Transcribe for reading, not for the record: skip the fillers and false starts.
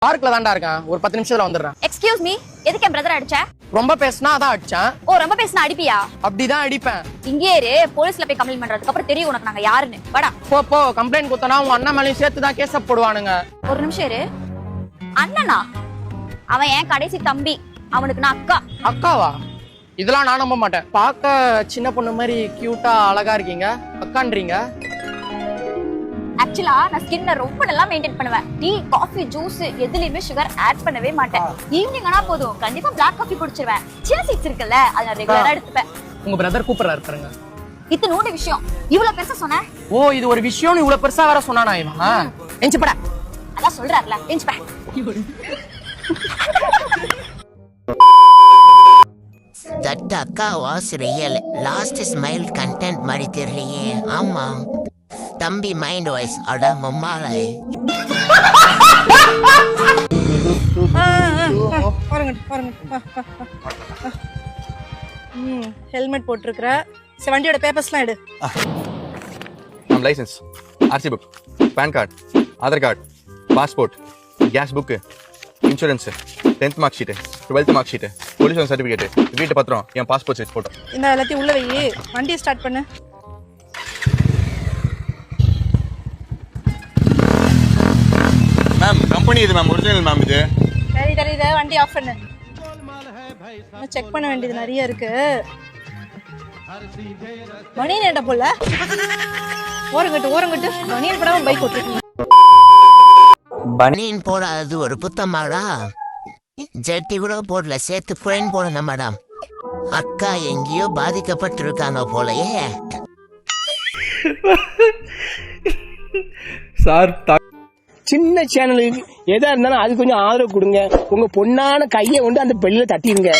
பார்க்ல தான்டா இருக்கேன். ஒரு 10 நிமிஷத்துல வந்துடுறேன். எக்ஸ்கியூஸ் மீ, எதுக்கு என் பிரதர் அடிச்ச? ரொம்ப பேசினா அதான் அடிச்சேன். ஓ, ரொம்ப பேசினா அடிப்பியா? அப்படிதான் அடிப்பேன். இங்கே இரு, போலீஸ்ல போய் கம்ப்ளைண்ட் பண்றதுக்கு அப்புறம் தெரியும் உனக்கு நாங்க யாருன்னு. வாடா. போ கம்ப்ளைண்ட் கொடுத்தனா உன் அண்ணன் மேலயும் சேர்த்து தான் கேஸ் போடுவானுங்க. ஒரு நிமிஷம் இரு. அண்ணனா? அவன் என் கடைசி தம்பி. அவனுக்கு நான் அக்கா. அக்காவா? இதெல்லாம் நான் நம்ப மாட்டேன். பார்க்க சின்ன பொண்ணு மாதிரி கியூட்டா அழகா இருக்கீங்க, அக்கான்றீங்க. ஆக்சுவலா நான் ஸ்கின்னை ரொம்ப நல்லா மெயின்டைன் பண்ணுவேன். டீ, காஃபி, ஜூஸ் எதுலயுமே சுகர் ஆட் பண்ணவே மாட்டேன். ஈவினிங் ஆனா போதும் கண்டிப்பா பிளாக் காஃபி குடிச்சிருவேன். சியா சீட்ஸ் இருக்குல்ல, அதை நான் ரெகுலரா எடுத்துப்பேன். உங்க பிரதர் கூப்பிடுறாரு பாருங்க. இத்தனோட விஷயம் இவ்வளவு பெருசா சொன்னேன். ஓ, இது ஒரு விஷயம்னு இவ்வளவு பெருசா வேற சொன்னானா இவன்? எஞ்சி பட. அதான் சொல்றாருல, எஞ்சி பட. That akka was real. Last smile content மாதிரி தெரியலையே. ஆமா தம்பி மைண்ட் வாய்ஸ் அட மம்மாலை. ஹெல்மெட் போட்டிருக்கிற. வண்டியோட பேப்பர்ஸ்லாம் எடு. நம்ம licence, RC book, PAN card, Aadhaar card, passport, gas book, insurance, 10th mark sheet, 12th mark sheet, police certificate, வீட்டு பத்திரம், என் பாஸ்போர்ட் சைஸ் போட்டோ. இந்த எல்லாத்தையும் உள்ள வை. வண்டியை ஸ்டார்ட் பண்ணு. மேம் கம்பெனி இது மேம், ஒரிஜினல் மேம் இது. சரி தெரியுது, வண்டி ஆஃப் பண்ணு. செக் பண்ண வேண்டியது நிறைய இருக்கு. மணி நேட்ட போல ஓரங்கட்டு மணியன் படம் பைக் ஓட்டுறீங்க. பனியன் போடாதது ஒரு புத்தமாடா. ஜெட்டி கூட போடல, சேர்த்து புயன் போடணும் மேடம். அக்கா எங்கேயோ பாதிக்கப்பட்டிருக்காங்க போலயே. சார் சின்ன சேனலுக்கு எதா இருந்தாலும் அது கொஞ்சம் ஆதரவு கொடுங்க. உங்க பொண்ணான கையை கொண்டு அந்த பெல்லில தட்டிடுங்க.